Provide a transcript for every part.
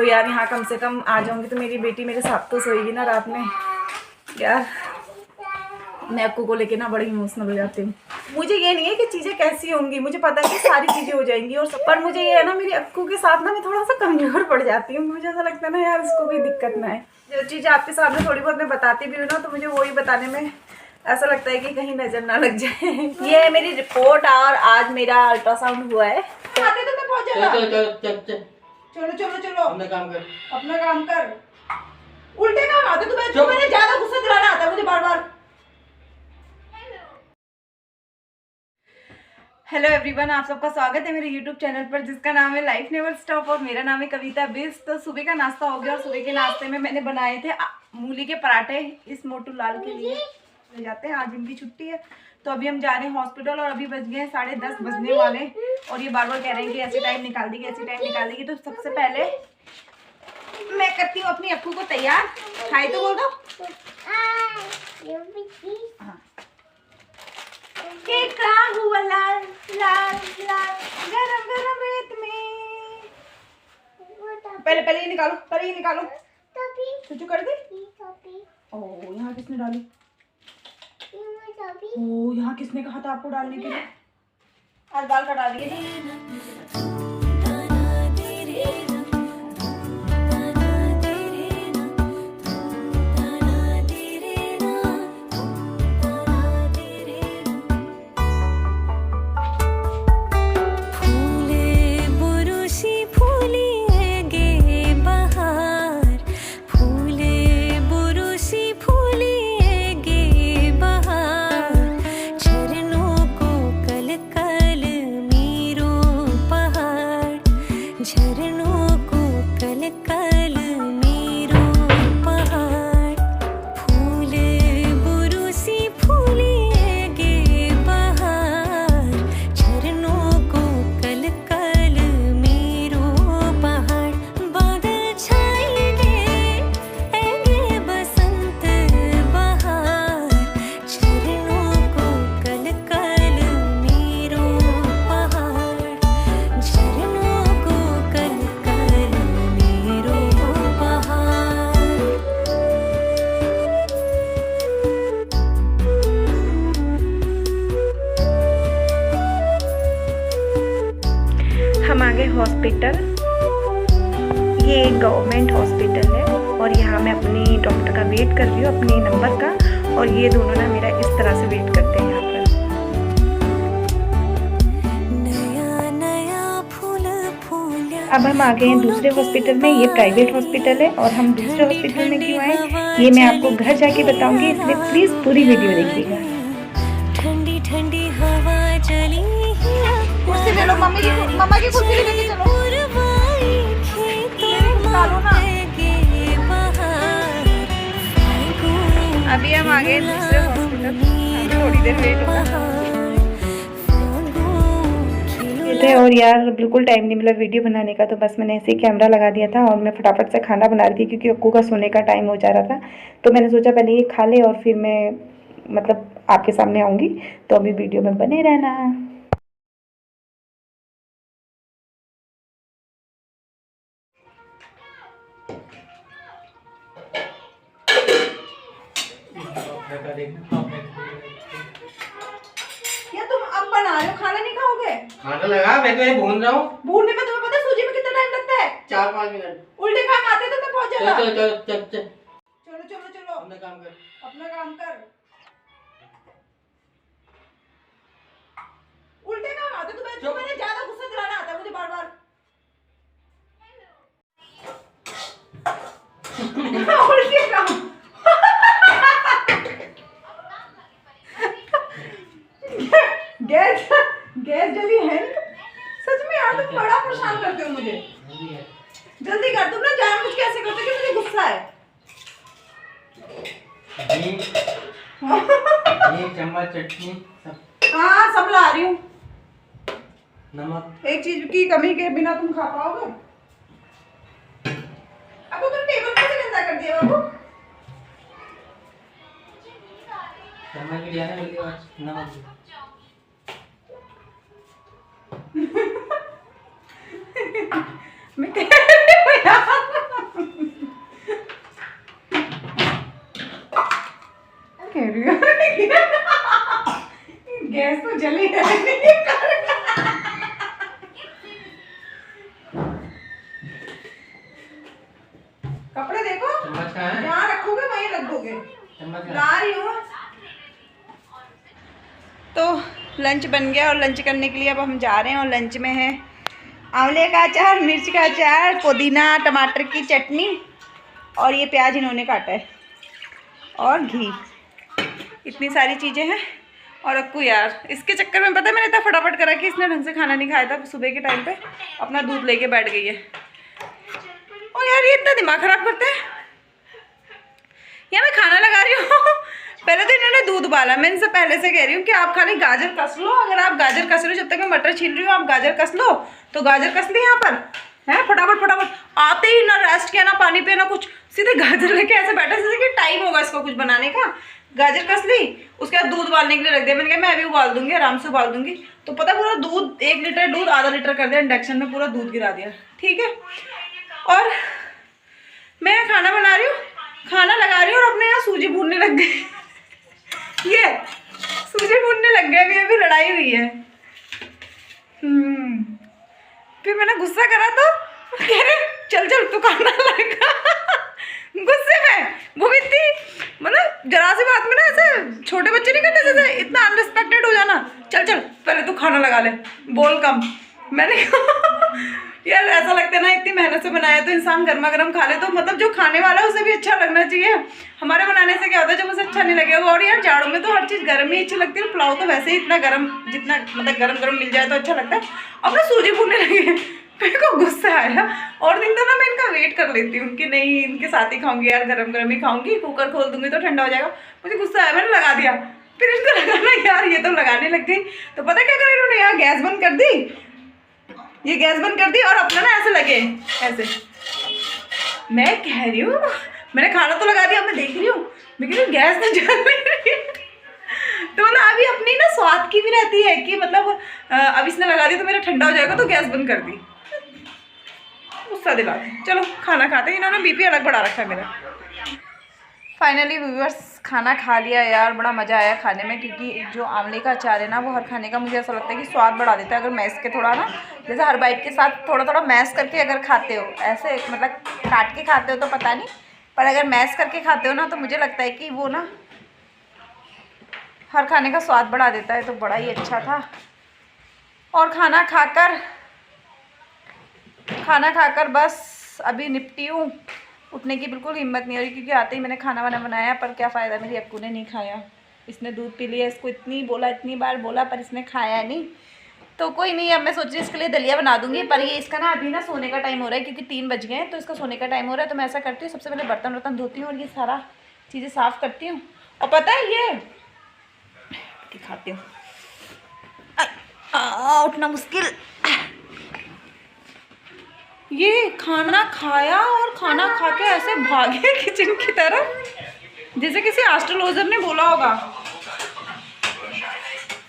तो यार यहाँ कम से कम आ जाऊँगी तो मेरी बेटी मेरे साथ तो सोएगी ना रात में। यार मैं अक्कू को लेके ना बड़ी इमोशनल हो जाती हूँ। मुझे ये नहीं है कि चीज़ें कैसी होंगी, मुझे पता है कि सारी चीज़ें हो जाएंगी और सब, पर मुझे ये है ना मेरी अक्कू के साथ ना मैं थोड़ा सा कमज़ोर पड़ जाती हूँ। मुझे ऐसा लगता है ना यार उसको भी दिक्कत ना है। जो चीज़ आपके सामने थोड़ी बहुत मैं बताती भी हूँ ना, तो मुझे वही बताने में ऐसा लगता है कि कहीं नज़र ना लग जाए। ये है मेरी रिपोर्ट और आज मेरा अल्ट्रासाउंड हुआ है। आते तो मैं पहुँच जाऊंगा। चलो चलो चलो अपना काम कर। उल्टे काम आते तुम्हें, मैंने ज्यादा गुस्सा दिलाना आता है मुझे बार बार। हेलो एवरीवन, आप सबका स्वागत है मेरे यूट्यूब चैनल पर जिसका नाम है लाइफ नेवर स्टॉप और मेरा नाम है कविता बिस। तो सुबह का नाश्ता हो गया और सुबह के नाश्ते में मैंने बनाए थे मूली के पराठे इस मोटू लाल के लिए ले जाते हैं। आज इनकी छुट्टी है तो अभी हम जा रहे हैं हॉस्पिटल और अभी बज गए 10:30 बजने वाले और ये बार बार कह रहे हैं कि ऐसे टाइम निकाल देगी, ऐसे टाइम निकाल देगी। तो सबसे पहले मैं करती हूँ अपनी अक्कू को तैयार। हाय तो बोल दो। हुआ लाल लाल लाल गरम गरम रेत में। पहले ये निकालो, पहले ये निकालो। चुचू कर दे। ओ यहाँ किसने डाली? ओ यहाँ किसने कहा था आपको डालने के लिए? आज बाल कटा दिए। हम आ गए हॉस्पिटल। ये एक गवर्नमेंट हॉस्पिटल है और यहाँ मैं अपनी डॉक्टर का वेट कर रही हूँ अपने नंबर का, और ये दोनों ना मेरा इस तरह से वेट करते हैं यहाँ पर। अब हम आ गए हैं दूसरे हॉस्पिटल में। ये प्राइवेट हॉस्पिटल है और हम दूसरे हॉस्पिटल में क्यों आए ये मैं आपको घर जाके बताऊंगी, इसलिए प्लीज पूरी वीडियो देखिएगा। ठंडी ठंडी हवा चली, कुर्सी ले लो, मम्मा की कुर्सी लेके चलो। अभी हम आ गए दूसरे हॉस्पिटल, थोड़ी देर वेट होगा और यार बिल्कुल टाइम नहीं मिला वीडियो बनाने का, तो बस मैंने ऐसे ही कैमरा लगा दिया था और मैं फटाफट से खाना बना रही थी क्योंकि अक्कू का सोने का टाइम हो जा रहा था। तो मैंने सोचा पहले ये खा ले और फिर मैं मतलब आपके सामने आऊँगी, तो अभी वीडियो में बने रहना। क्या तुम अब बना रहे हो? खाना नहीं खाओगे? खाना लगा, मैं तो ये भून रहा हूँ। भूनने में तुम्हें पता है सूजी में कितना टाइम लगता है? 4-5 मिनट। उल्टे काम आते तो मैं पहुंच जाता। चलो अपना काम कर। उल्टे काम आते तुम्हें, मैंने ज्यादा गुस्सा दिलाना आता है मुझे बार बार। उल्टे काम। गैस जली है सच में यार, तुम बड़ा परेशान करते हो मुझे। जल्दी कर, तुम ना जानबूझ के ऐसे करते हो कि मुझे गुस्सा है। एक चम्मच चटनी सब। हाँ सब ला रही हूँ। नमक एक चीज की कमी के बिना तुम खा पाओगे? अब तुम टेबल कैसे गंदा कर दिया बाबू? चम्मच भी दिया है, नमक मैं चम्मच ला। ला रही हूँ। तो लंच बन गया और लंच करने के लिए अब हम जा रहे हैं और लंच में है आंवले का अचार, मिर्च का अचार, पुदीना टमाटर की चटनी और ये प्याज इन्होंने काटा है और घी। इतनी सारी चीज़ें हैं। और अक्कू यार इसके चक्कर में पता है मैंने इतना फटाफट करा कि इसने ढंग से खाना नहीं खाया था। सुबह के टाइम पे अपना दूध लेके बैठ गई है। और यार ये इतना दिमाग ख़राब करते हैं। या मैं खाना लगा रही हूँ पहले तो इन्होंने दूध उबाला। मैं इनसे पहले से कह रही हूँ कि आप खाली गाजर कस लो। अगर आप गाजर कस रहे हो, जब तक मैं मटर छील रही हूँ आप गाजर कस लो, तो गाजर कस ली यहाँ पर है। फटाफट फटाफट आते ही ना रेस्ट किया, ना पानी पिया, ना कुछ, सीधे गाजर लेके ऐसे बैठे जैसे कि टाइम होगा इसको कुछ बनाने का। गाजर कस ली, उसके बाद दूध उबालने के लिए रख दिया। मैंने कहा मैं अभी उबाल दूंगी, आराम से उबाल दूंगी। तो पता पूरा दूध 1 लीटर दूध आधा लीटर कर दिया इंडक्शन में, पूरा दूध गिरा दिया। ठीक है, और मैं खाना बना रही हूँ, खाना लगा रही हूँ और अपने यहाँ सूजी भूनने लग गई। ये सूजी भूनने लग गए, अभी लड़ाई हुई है। फिर मैंने गुस्सा करा तो कह रहे चल चल तू खाना लगा। गुस्से में वो भी इतनी मतलब जरा सी बात में ना ऐसे छोटे बच्चे नहीं करते जैसे इतना अनरिस्पेक्टेड हो जाना। चल चल पहले तू खाना लगा ले, बोल कम। मैंने यार ऐसा लगता है ना इतनी मेहनत से बनाया तो इंसान गर्मा गर्म खा ले तो मतलब जो खाने वाला है उसे भी अच्छा लगना चाहिए। हमारे बनाने से क्या होता है जब उसे अच्छा नहीं लगेगा। और यार जाड़ों में तो हर चीज़ गर्म ही अच्छी लगती है। पुलाव तो वैसे ही इतना गर्म, जितना मतलब गर्म गर्म मिल जाए तो अच्छा लगता है। अब ना सूजी भूनने लगे, मेरे को गुस्सा आया। और दिन तो ना मैं इनका वेट कर लेती हूँ कि नहीं इनके साथ ही खाऊंगी यार, गरम गरम ही खाऊंगी। कुकर खोल दूंगी तो ठंडा हो जाएगा। मुझे गुस्सा आया, मैंने लगा दिया। फिर इनको लगाना यार, ये तो लगाने लग गई। तो पता क्या करें इन्होंने, यहाँ गैस बंद कर दी, ये गैस बंद कर दी और अपना ना ऐसे लगे ऐसे। मैं कह रही हूँ मैंने खाना तो लगा दिया, मैं देख रही हूँ, मैं कह रही हूँ गैस तो जल रही है। तो मतलब अभी अपनी ना स्वाद की भी रहती है कि मतलब अब इसने लगा दी तो मेरा ठंडा हो जाएगा तो गैस बंद कर दी। गुस्सा दिला दी। चलो खाना खाते हैं। इन्होंने बीपी अलग बढ़ा रखा है मेरा। फाइनली व्यूअर्स खाना खा लिया यार, बड़ा मज़ा आया खाने में। क्योंकि जो आंवले का अचार है ना वो हर खाने का मुझे ऐसा लगता है कि स्वाद बढ़ा देता है। अगर मैश के थोड़ा ना जैसे हर बाइट के साथ थोड़ा थोड़ा मैश करके अगर खाते हो, ऐसे मतलब काट के खाते हो तो पता नहीं, पर अगर मैश करके खाते हो ना तो मुझे लगता है कि वो ना हर खाने का स्वाद बढ़ा देता है। तो बड़ा ही अच्छा था। और खाना खाकर बस अभी निपटी हूँ। उठने की बिल्कुल हिम्मत नहीं हो रही क्योंकि आते ही मैंने खाना वाना बनाया। पर क्या फ़ायदा, मेरी अक्कू ने नहीं खाया। इसने दूध पी लिया, इसको इतनी बार बोला पर इसने खाया नहीं। तो कोई नहीं, अब मैं सोच रही हूँ इसके लिए दलिया बना दूंगी। पर ये इसका ना अभी ना सोने का टाइम हो रहा है क्योंकि 3 बज गए हैं, तो इसका सोने का टाइम हो रहा है। तो मैं ऐसा करती हूँ, सबसे पहले बर्तन वर्तन धोती हूँ और ये सारा चीज़ें साफ़ करती हूँ। और पता है ये दिखाती हूँ, उठना मुश्किल। ये खाना खाया और खाना खा के ऐसे भागे किचन की तरफ जैसे किसी एस्ट्रोलॉजर ने बोला होगा।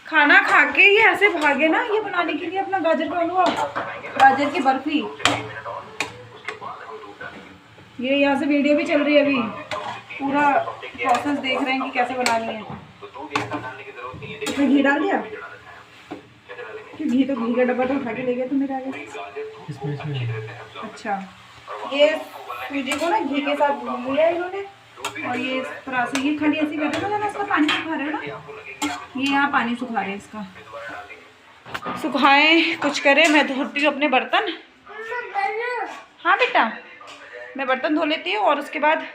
खाना खा के ये ऐसे भागे ना, ये बनाने के लिए अपना गाजर का हलवा, गाजर की बर्फी। ये यहाँ से वीडियो भी चल रही है, अभी पूरा प्रोसेस देख रहे हैं कि कैसे बनानी है। इसमें घी डाल दिया कि घी तो घी का डब्बा तो उठा के ले गया तो मेरे आगे। अच्छा, ये सूजी को ना घी के साथ भून लिया इन्होंने। और ये इस तरह से ये खाली ऐसे कर रहे हैं ना, इसका पानी सुखा रहे हैं ना, ये यहाँ पानी सुखा रहे हैं इसका। सुखाएं कुछ करें, मैं धोती हूँ अपने बर्तन। हाँ बेटा, मैं बर्तन धो लेती हूँ और उसके बाद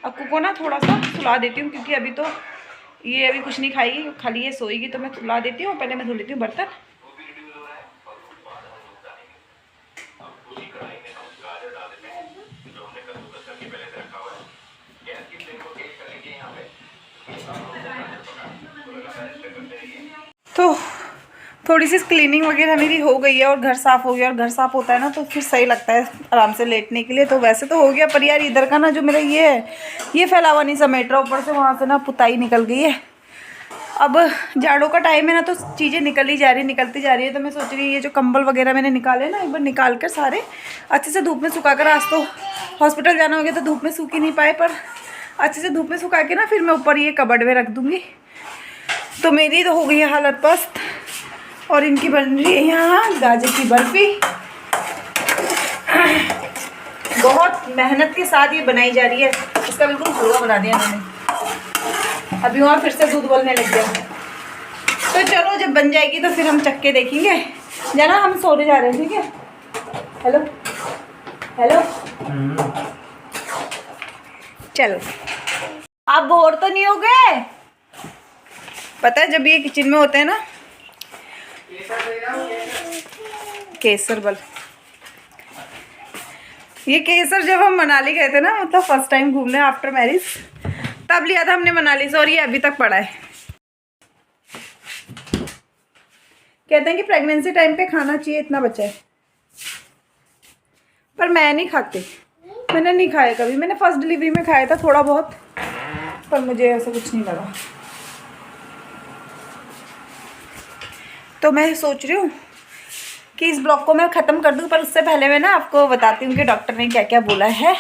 अक्कू को ना थोड़ा सा सुला देती हूँ क्योंकि अभी तो ये अभी कुछ नहीं खाएगी, खाली ये सोएगी। तो मैं सुला देती हूँ, पहले मैं धो लेती हूँ बर्तन। तो थोड़ी सी क्लीनिंग वगैरह मेरी हो गई है और घर साफ़ हो गया। और घर साफ़ होता है ना तो फिर सही लगता है आराम से लेटने के लिए। तो वैसे तो हो गया, पर यार इधर का ना जो मेरा ये है, ये फैलावा नहीं समेट रहा। ऊपर से वहाँ से ना पुताई निकल गई है। अब जाड़ों का टाइम है ना तो चीज़ें निकलती जा रही है। तो मैं सोच रही हूँ ये जो कंबल वगैरह मैंने निकाले ना, एक बार निकाल कर सारे अच्छे से धूप में सुखा कर, आज तो हॉस्पिटल जाना हो गया तो धूप में सूख ही नहीं पाए, पर अच्छे से धूप में सुखा के ना फिर मैं ऊपर ये कबर्ड में रख दूँगी। तो मेरी तो हो गई है हालत पस्त। और इनकी बन रही है यहाँ गाजर की बर्फ़ी। बहुत मेहनत के साथ ये बनाई जा रही है। इसका बिल्कुल हलवा बना दिया इन्होंने। अभी वहाँ फिर से दूध बोलने लग गया। तो चलो जब बन जाएगी तो फिर हम चक्के देखेंगे। जाना हम सोने जा रहे हैं, ठीक है? हेलो हेलो, चलो। आप बोर तो नहीं हो गए? पता है जब ये किचन में होते हैं ना, केसर बल, ये केसर जब हम मनाली गए थे ना, मतलब फर्स्ट टाइम घूमने आफ्टर मैरिज, तब लिया था हमने मनाली से, और ये अभी तक पड़ा है। कहते हैं कि प्रेगनेंसी टाइम पे खाना चाहिए, इतना बचा है, पर मैं नहीं खाती। मैंने नहीं खाया कभी। मैंने फर्स्ट डिलीवरी में खाया था थोड़ा बहुत, पर मुझे ऐसा कुछ नहीं लगा। तो मैं सोच रही हूँ कि इस ब्लॉग को मैं ख़त्म कर दूँ, पर उससे पहले मैं ना आपको बताती हूँ कि डॉक्टर ने क्या क्या बोला है।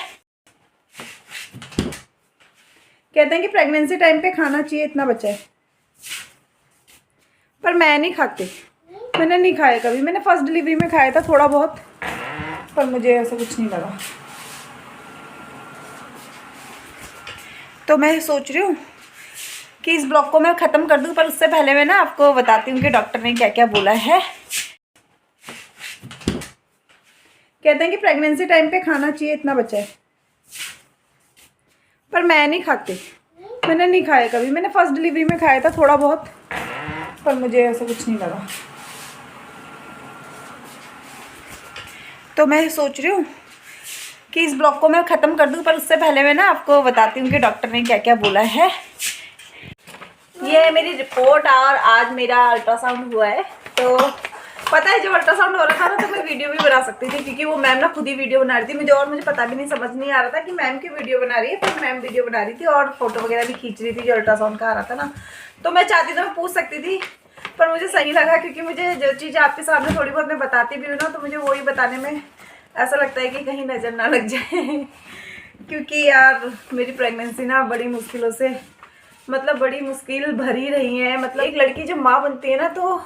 कहते हैं कि प्रेगनेंसी टाइम पे खाना चाहिए, इतना बचा है, पर मैं नहीं खाती। मैंने नहीं खाया कभी। मैंने फर्स्ट डिलीवरी में खाया था थोड़ा बहुत, पर मुझे ऐसा कुछ नहीं लगा। तो मैं सोच रही हूँ कि इस ब्लॉग को मैं ख़त्म कर दूँ, पर उससे पहले मैं ना आपको बताती हूँ कि डॉक्टर ने क्या क्या बोला है। कहते हैं कि प्रेगनेंसी टाइम पे खाना चाहिए, इतना बचा है, पर मैं नहीं खाती। मैंने नहीं खाया कभी। मैंने फर्स्ट डिलीवरी में खाया था थोड़ा बहुत, पर मुझे ऐसा कुछ नहीं लगा। तो मैं सोच रही हूँ कि इस ब्लॉग को मैं ख़त्म कर दूँ, पर उससे पहले मैं ना आपको बताती हूँ कि डॉक्टर ने क्या क्या बोला है। ये है मेरी रिपोर्ट, और आज मेरा अल्ट्रासाउंड हुआ है। तो पता है जब अल्ट्रासाउंड हो रहा था ना, तो मैं वीडियो भी बना सकती थी, क्योंकि वो मैम ना खुद ही वीडियो बना रही थी मुझे, और मुझे पता भी नहीं, समझ नहीं आ रहा था कि मैम की वीडियो बना रही है, पर मैम वीडियो बना रही थी और फोटो वगैरह भी खींच रही थी जो अल्ट्रासाउंड का आ रहा था ना। तो मैं चाहती तो मैं पूछ सकती थी, पर मुझे सही लगा, क्योंकि मुझे जो चीज़ आपके सामने थोड़ी बहुत मैं बताती भी हूँ ना, तो मुझे वही बताने में ऐसा लगता है कि कहीं नज़र ना लग जाए। क्योंकि यार मेरी प्रेगनेंसी ना बड़ी मुश्किलों से, मतलब बड़ी मुश्किल भरी रही है। मतलब एक लड़की जब माँ बनती है ना, तो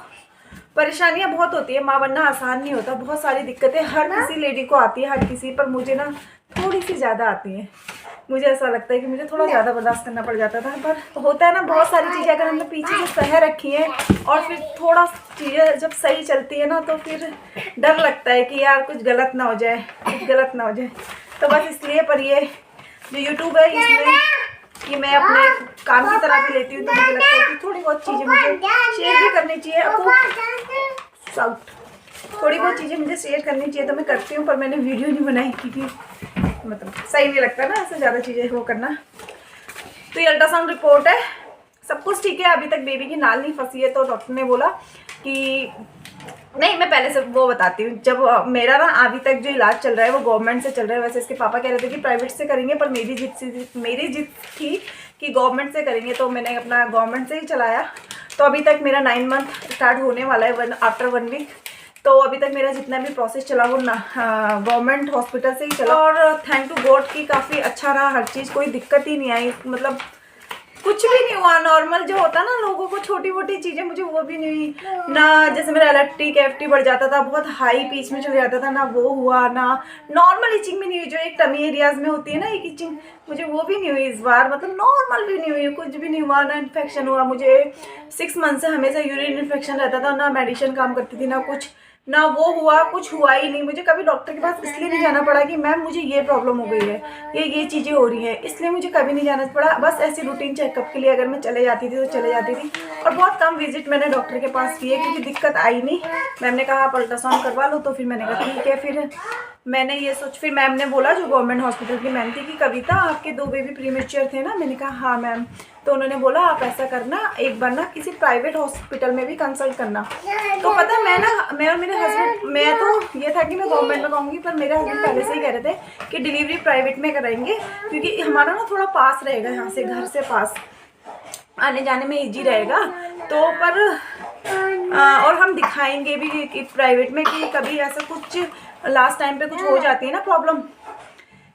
परेशानियाँ बहुत होती है। माँ बनना आसान नहीं होता, बहुत सारी दिक्कतें हर किसी लेडी को आती है, हर किसी, पर मुझे ना थोड़ी सी ज़्यादा आती है। मुझे ऐसा लगता है कि मुझे थोड़ा ज़्यादा बर्दाश्त करना पड़ जाता था, पर होता है ना, बहुत सारी चीज़ें अगर हमने पीछे से सह रखी हैं और फिर थोड़ा चीज़ें जब सही चलती है ना, तो फिर डर लगता है कि यार कुछ गलत ना हो जाए, कुछ गलत ना हो जाए। तो बस इसलिए, पर ये जो यूट्यूब है इसमें कि मैं अपने काम की तरह भी लेती हूँ, तो मुझे लगता है कि थोड़ी बहुत चीज़ें मुझे शेयर भी करनी चाहिए। आपको थोड़ी बहुत चीज़ें मुझे शेयर करनी चाहिए, तो मैं करती हूँ, पर मैंने वीडियो नहीं बनाई क्योंकि मतलब सही नहीं लगता ना ऐसे ज़्यादा चीज़ें वो करना। तो ये अल्ट्रासाउंड रिपोर्ट है, सब कुछ ठीक है। अभी तक बेबी की नाल नहीं फंसी है, तो डॉक्टर ने बोला कि नहीं, मैं पहले से वो बताती हूँ। जब मेरा ना अभी तक जो इलाज चल रहा है वो गवर्नमेंट से चल रहा है। वैसे इसके पापा कह रहे थे कि प्राइवेट से करेंगे, पर मेरी जिद थी कि गवर्नमेंट से करेंगे, तो मैंने अपना गवर्नमेंट से ही चलाया। तो अभी तक मेरा 9 मंथ स्टार्ट होने वाला है आफ्टर 1 वीक। तो अभी तक मेरा जितना भी प्रोसेस चला वो गवर्नमेंट हॉस्पिटल से ही चला, और थैंक टू गॉड कि काफ़ी अच्छा रहा हर चीज़, कोई दिक्कत ही नहीं आई। मतलब कुछ भी नहीं हुआ। नॉर्मल जो होता है ना लोगों को छोटी मोटी चीज़ें, मुझे वो भी नहीं हुई ना। जैसे मेरा इलेक्ट्रिक एफ्टी बढ़ जाता था, बहुत हाई पीच में चले जाता था, ना वो हुआ, ना नॉर्मल इचिंग भी नहीं हुई, जो एक टमी एरियाज में होती है ना एक इचिंग, मुझे वो भी नहीं हुई इस बार। मतलब नॉर्मल भी नहीं हुई, कुछ भी नहीं हुआ, ना इन्फेक्शन हुआ। मुझे 6 मंथ से हमेशा यूरिन इन्फेक्शन रहता था, ना मेडिसिन काम करती थी, ना कुछ, ना वो हुआ, कुछ हुआ ही नहीं। मुझे कभी डॉक्टर के पास इसलिए नहीं जाना पड़ा कि मैम मुझे ये प्रॉब्लम हो गई है, ये चीज़ें हो रही हैं, इसलिए मुझे कभी नहीं जाना पड़ा। बस ऐसी रूटीन चेकअप के लिए अगर मैं चले जाती थी तो चले जाती थी, और बहुत कम विजिट मैंने डॉक्टर के पास किए, क्योंकि दिक्कत आई नहीं। मैम ने कहा आप अल्ट्रासाउंड करवा लो, तो फिर मैंने कहा ठीक है। फिर मैंने ये फिर मैम ने बोला, जो गवर्नमेंट हॉस्पिटल की मैम थी, कि कविता आपके 2 बेबी प्रीमेच्योर थे ना। मैंने कहा हाँ मैम। तो उन्होंने बोला आप ऐसा करना, एक बार ना किसी प्राइवेट हॉस्पिटल में भी कंसल्ट करना। तो पता है मैं और मेरे हस्बैंड, मैं तो ये था कि मैं गवर्नमेंट में कहूँगी, पर मेरे हस्बैंड पहले से ही कह रहे थे कि डिलीवरी प्राइवेट में कराएंगे, क्योंकि हमारा ना थोड़ा पास रहेगा, यहाँ से घर से पास, आने जाने में ईजी रहेगा। तो पर और हम दिखाएंगे भी प्राइवेट में कि कभी ऐसा कुछ लास्ट टाइम पे कुछ हो जाती है ना प्रॉब्लम,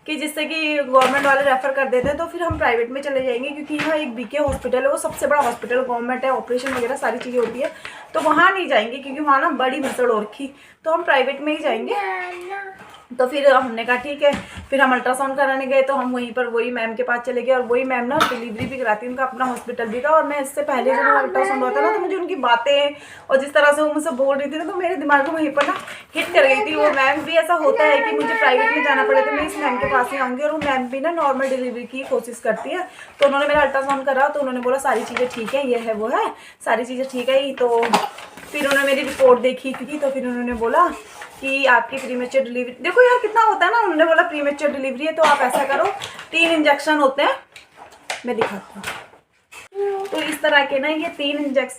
कि जिससे कि गवर्नमेंट वाले रेफ़र कर देते हैं, तो फिर हम प्राइवेट में चले जाएंगे। क्योंकि यहाँ एक बीके हॉस्पिटल है, वो सबसे बड़ा हॉस्पिटल गवर्नमेंट है, ऑपरेशन वगैरह सारी चीज़ें होती है, तो वहाँ नहीं जाएंगे, क्योंकि वहाँ ना बड़ी भसड़ हो रखी। तो हम प्राइवेट में ही जाएंगे। तो फिर हमने कहा ठीक है। फिर हम अल्ट्रासाउंड कराने गए तो हम वहीं पर वही मैम के पास चले गए, और वही मैम ना डिलीवरी भी कराती है, उनका अपना हॉस्पिटल भी था। और मैं इससे पहले जब मेरा अल्ट्रासाउंड हुआ था ना, तो मुझे उनकी बातें और जिस तरह से वो मुझसे बोल रही थी ना, तो मेरे दिमाग में वहीं पर ना हिट कर गई थी वो मैम भी। ऐसा होता है कि मुझे प्राइवेट में जाना पड़े तो मैं इस मैम के पास ही आऊँगी, और वो मैम भी ना नॉर्मल डिलीवरी की कोशिश करती है। तो उन्होंने मेरा अल्ट्रासाउंड करा तो उन्होंने बोला सारी चीज़ें ठीक है, ये है वो है, सारी चीज़ें ठीक है। तो फिर उन्होंने मेरी रिपोर्ट देखी थी, तो फिर उन्होंने बोला कि आपकी प्रीमेच्योर डिलीवरी, देखो यार कितना होता है ना, उन्होंने बोला प्रीमेच्योर डिलीवरी है तो आप ऐसा करो 3 इंजेक्शन होते हैं, मैं दिखाती हूँ। तो इस तरह के ना ये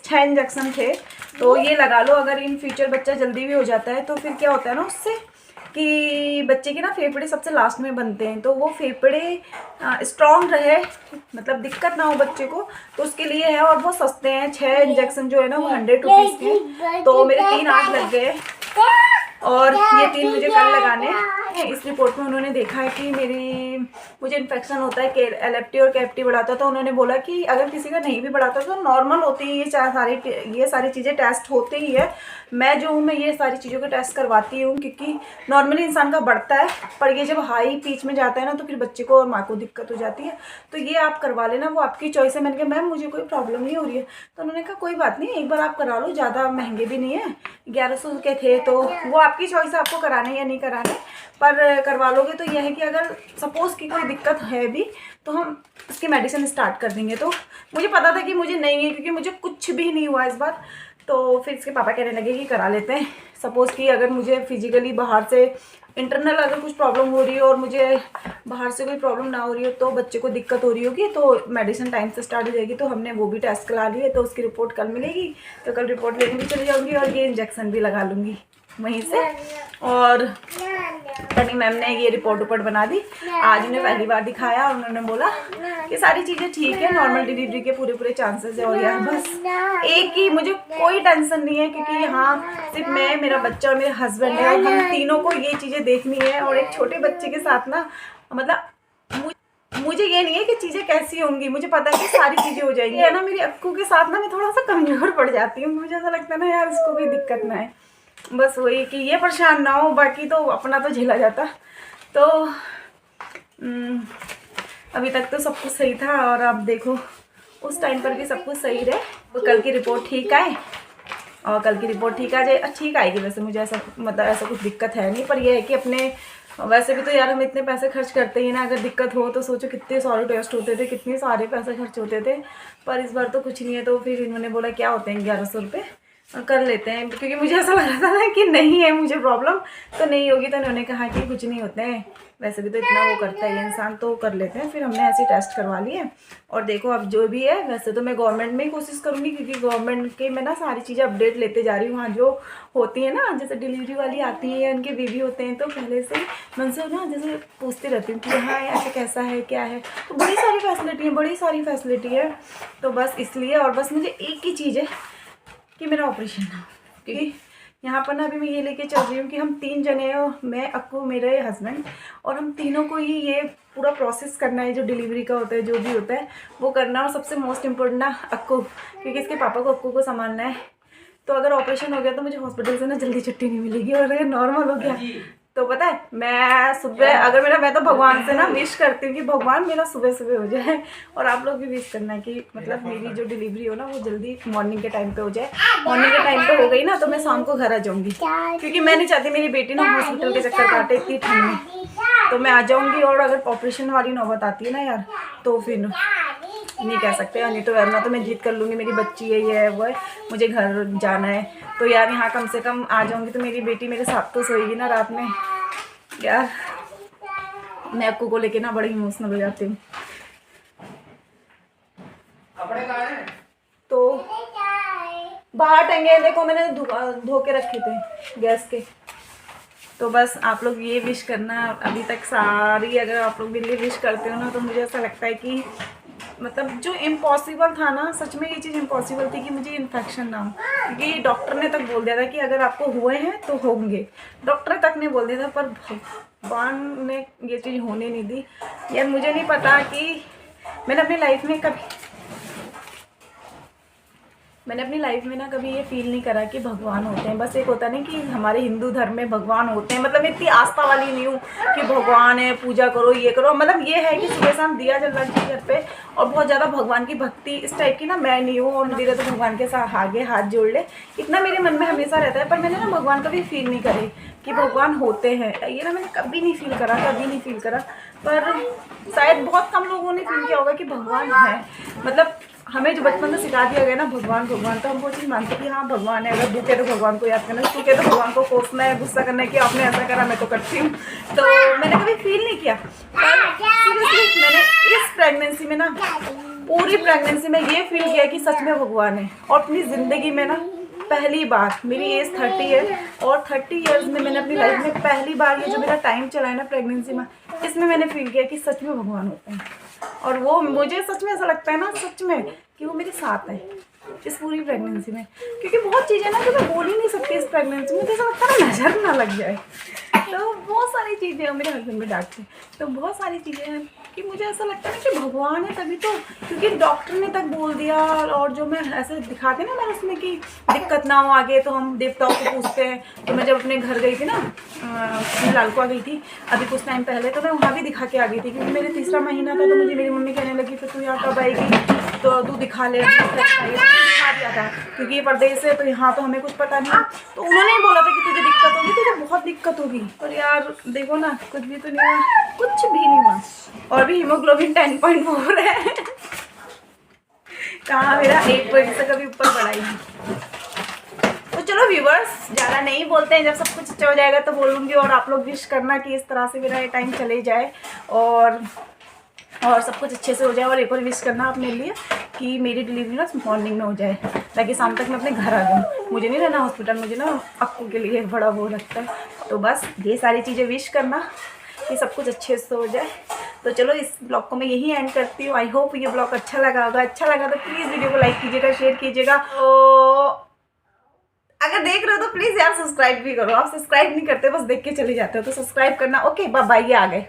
6 इंजेक्शन थे, तो ये लगा लो। अगर इन फ्यूचर बच्चा जल्दी भी हो जाता है तो फिर क्या होता है ना उससे कि बच्चे के ना फेफड़े सबसे लास्ट में बनते हैं, तो वो फेफड़े स्ट्रॉन्ग रहे, मतलब दिक्कत ना हो बच्चे को, तो उसके लिए है। और वो सस्ते हैं, 6 इंजेक्शन जो है ना वो 100 रुपीज़ के, तो मेरे 3 आठ लग गए, और ये 3 मुझे कल लगाने हैं। इस रिपोर्ट में उन्होंने देखा है कि मुझे इन्फेक्शन होता है, एलएफटी और कैविटी बढ़ाता है। तो उन्होंने बोला कि अगर किसी का नहीं भी बढ़ाता तो नॉर्मल होती है, ये सारी चीज़ें टेस्ट होते ही है। मैं जो हूँ मैं ये सारी चीज़ों का टेस्ट करवाती हूँ, क्योंकि नॉर्मली इंसान का बढ़ता है, पर ये जब हाई पिच में जाता है ना तो फिर बच्चे को और माँ को दिक्कत हो जाती है। तो ये आप करवा लेना, वो आपकी चॉइस है। मैंने कहा मैम मुझे कोई प्रॉब्लम नहीं हो रही है, तो उन्होंने कहा कोई बात नहीं, एक बार आप करा लो, ज़्यादा महंगे भी नहीं है, 1100 के थे, तो वो आपकी चॉइस है आपको कराने या नहीं कराने, पर करवा लोगे तो यह है कि अगर सपोज़ की कोई दिक्कत है भी तो हम इसकी मेडिसिन स्टार्ट कर देंगे। तो मुझे पता था कि मुझे नहीं है, क्योंकि मुझे कुछ भी नहीं हुआ इस बार। तो फिर इसके पापा कहने लगे कि करा लेते हैं, सपोज़ कि अगर मुझे फिजिकली बाहर से इंटरनल अगर कुछ प्रॉब्लम हो रही है और मुझे बाहर से कोई प्रॉब्लम ना हो रही हो, तो बच्चे को दिक्कत हो रही होगी तो मेडिसिन टाइम से स्टार्ट हो जाएगी। तो हमने वो भी टेस्ट करा लिए, तो उसकी रिपोर्ट कल मिलेगी, तो कल रिपोर्ट लेने भी चली जाऊँगी और ये इंजेक्शन भी लगा लूँगी वहीं से। और तभी मैम ने ये रिपोर्ट बना दी, आज उन्हें पहली बार दिखाया और उन्होंने बोला कि सारी चीज़ें ठीक है, नॉर्मल डिलीवरी के पूरे चांसेस है। और यार बस एक ही मुझे कोई टेंशन नहीं है, क्योंकि यहाँ सिर्फ मैं, मेरा बच्चा और मेरे हस्बैंड है, और हम तीनों को ये चीज़ें देखनी है। और एक छोटे बच्चे के साथ ना, मतलब मुझे ये नहीं है कि चीज़ें कैसी होंगी, मुझे पता है कि सारी चीज़ें हो जाएंगी। है ना, मेरी अक्कू के साथ ना मैं थोड़ा सा कमज़ोर पड़ जाती हूँ, मुझे ऐसा लगता है ना यार इसको कोई दिक्कत ना है, बस वही कि ये परेशान ना हो, बाकी तो अपना तो झेला जाता। तो अभी तक तो सब कुछ सही था, और अब देखो उस टाइम पर भी सब कुछ सही रहे। तो कल की रिपोर्ट ठीक आए, और कल की रिपोर्ट ठीक आ जाए, ठीक आएगी। वैसे मुझे ऐसा मतलब ऐसा कुछ दिक्कत है नहीं, पर यह है कि अपने वैसे भी तो यार हम इतने पैसे खर्च करते ही ना, अगर दिक्कत हो तो सोचो कितने सारे टेस्ट होते थे, कितने सारे पैसे खर्च होते थे, पर इस बार तो कुछ नहीं है। तो फिर इन्होंने बोला क्या होते हैं 1100 रुपये, कर लेते हैं, क्योंकि मुझे ऐसा लग रहा था ना कि नहीं है मुझे प्रॉब्लम तो नहीं होगी, तो उन्होंने कहा कि कुछ नहीं होते हैं, वैसे भी तो इतना वो करता है इंसान, तो कर लेते हैं। फिर हमने ऐसे टेस्ट करवा लिए, और देखो अब जो भी है, वैसे तो मैं गवर्नमेंट में ही कोशिश करूँगी, क्योंकि गवर्नमेंट के मैं ना सारी चीज़ें अपडेट लेते जा रही हूँ। वहाँ जो होती है ना, जैसे डिलीवरी वाली आती है या उनके बेबी होते हैं, तो पहले से मैं उनसे ना जैसे पूछती रहती हूँ कि हाँ ऐसे कैसा है क्या है, तो बड़ी सारी फैसिलिटी है। तो बस इसलिए, और बस मुझे एक ही चीज़ है कि मेरा ऑपरेशन ना हो, क्योंकि यहाँ पर ना अभी मैं ये लेके चल रही हूँ कि हम 3 जने हैं, मैं, अक्कू, मेरे हस्बैंड, और हम तीनों को ही ये पूरा प्रोसेस करना है, जो डिलीवरी का होता है, जो भी होता है वो करना। और सबसे मोस्ट इम्पोर्टेंट ना अक्कू, क्योंकि इसके पापा को अक्कू को संभालना है। तो अगर ऑपरेशन हो गया तो मुझे हॉस्पिटल से ना जल्दी छुट्टी नहीं मिलेगी, और अगर नॉर्मल हो गया तो पता है मैं सुबह, अगर मैं तो भगवान से ना विश करती हूँ कि भगवान मेरा सुबह हो जाए, और आप लोग भी विश करना है कि मतलब मेरी जो डिलीवरी हो ना वो जल्दी मॉर्निंग के टाइम पे हो जाए। मॉर्निंग के टाइम पे हो गई ना तो मैं शाम को घर आ जाऊँगी, क्योंकि मैं नहीं चाहती मेरी बेटी ना हॉस्पिटल के चक्कर काटे इतनी ठंड में, तो मैं आ जाऊँगी। और अगर ऑपरेशन वाली नौबत आती है ना यार, तो फिर नहीं कह सकते, नहीं तो वरना तो मैं जीत कर लूँगी, मेरी बच्ची है, ये है वो है, मुझे घर जाना है। तो यार यहाँ कम से कम आ जाऊँगी तो मेरी बेटी मेरे साथ तो सोएगी ना रात में। यार मैं अक्कू को लेके ना बड़ी इमोशनल हो जाती हूँ। तो बाहर टंगे देखो, मैंने धो के रखे थे गैस के। तो बस आप लोग ये विश करना, अभी तक सारी अगर आप लोग मेरे लिए विश करते हो ना, तो मुझे ऐसा लगता है कि मतलब जो इम्पॉसिबल था ना, सच में ये चीज़ इम्पॉसिबल थी कि मुझे इन्फेक्शन ना हो, क्योंकि डॉक्टर ने तक बोल दिया था कि अगर आपको हुए हैं तो होंगे, डॉक्टर तक ने बोल दिया था, पर भगवान ने ये चीज़ होने नहीं दी। यार मुझे नहीं पता कि मैंने अपनी लाइफ में मैंने अपनी लाइफ में ना कभी ये फील नहीं करा कि भगवान होते हैं। बस एक होता नहीं कि हमारे हिंदू धर्म में भगवान होते हैं, मतलब मैं इतनी आस्था वाली नहीं हूँ कि भगवान है पूजा करो ये करो। मतलब ये है कि सुबह शाम दिया जल रहा है घर पे, और बहुत ज़्यादा भगवान की भक्ति इस टाइप की ना मैं नहीं हूँ। और धीरे तो भगवान के साथ आगे हाथ जोड़ ले, इतना मेरे मन में हमेशा रहता है। पर मैंने ना भगवान कभी फील नहीं करे कि भगवान होते हैं, ये ना मैंने कभी नहीं फील करा, कभी नहीं फील करा। पर शायद बहुत कम लोगों ने फील किया होगा कि भगवान है। मतलब हमें जो बचपन से सिखा दिया गया ना भगवान भगवान, तो हम वो चीज़ मानते कि हाँ भगवान है। अगर भूखे तो भगवान को याद करना, सूखे तो भगवान को कोसना है, गुस्सा करना है कि आपने ऐसा करा मैं तो करती हूँ। तो मैंने कभी फील नहीं किया। सीरियसली मैंने इस प्रेगनेंसी में ना, पूरी प्रेगनेंसी में ये फील किया कि सच में भगवान है। और अपनी ज़िंदगी में ना पहली बार, मेरी एज 30 है और 30 ईयर्स में मैंने अपनी लाइफ में पहली बार ये जो मेरा टाइम चला है ना प्रेगनेंसी में, इसमें मैंने फील किया कि सच में भगवान होते हैं। और वो मुझे सच में ऐसा लगता है ना सच में कि वो मेरे साथ है इस पूरी प्रेगनेंसी में। क्योंकि बहुत चीज़ें ना कि मैं बोल ही नहीं सकती इस प्रेगनेंसी में, जैसा लगता है ना नजर ना लग जाए। तो बहुत सारी चीज़ें हैं, मेरे हस्बैंड भी डांटते, तो बहुत सारी चीज़ें हैं कि मुझे ऐसा लगता है ना कि भगवान है तभी तो। क्योंकि डॉक्टर ने तक बोल दिया, और जो मैं ऐसे दिखाते ना मैंने उसमें कि दिक्कत ना हो आगे तो हम देवताओं को पूछते हैं। तो मैं जब अपने घर गई थी ना, लालकुआ गई थी अभी कुछ टाइम पहले, तो मैं वहाँ भी दिखा के आ गई थी। क्योंकि मेरे तीसरा महीना था, तो मुझे मेरी मम्मी कहने लगी तो तू यहाँ कब आएगी, तो तू दिखा ले। दिखा दिया था क्योंकि ये परदेश है तो यहाँ तो हमें कुछ पता नहीं। तो उन्होंने ही बोला था कि तुझे दिक्कत होगी, तुझे बहुत दिक्कत होगी। पर यार देखो ना कुछ भी तो नहीं हुआ, कुछ भी नहीं हुआ। और भी हीमोग्लोबिन 10.4 है। कहाँ मेरा 1 पॉइंट से कभी ऊपर बढ़ा ही नहीं। तो चलो व्यूवर्स, ज़्यादा नहीं बोलते हैं, जब सब कुछ अच्छा हो जाएगा तो बोलूँगी। और आप लोग विश करना कि इस तरह से मेरा ये टाइम चले जाए और सब कुछ अच्छे से हो जाए। और एक और विश करना अपने लिए कि मेरी डिलीवरी ना मॉर्निंग में हो जाए, ताकि शाम तक मैं अपने घर आ जाऊँ। मुझे नहीं रहना हॉस्पिटल, मुझे ना अक्कू के लिए बड़ा वो लगता है। तो बस ये सारी चीज़ें विश करना कि सब कुछ अच्छे से हो जाए। तो चलो इस ब्लॉग को मैं यही एंड करती हूँ। आई होप ये ब्लॉग अच्छा लगा होगा। अच्छा लगा तो प्लीज़ वीडियो को लाइक कीजिएगा, शेयर कीजिएगा। तो अगर देख रहे हो तो प्लीज़ यार सब्सक्राइब भी करो। आप सब्सक्राइब नहीं करते, बस देख के चले जाते हो, तो सब्सक्राइब करना। ओके बाय बाय, ये आ गए।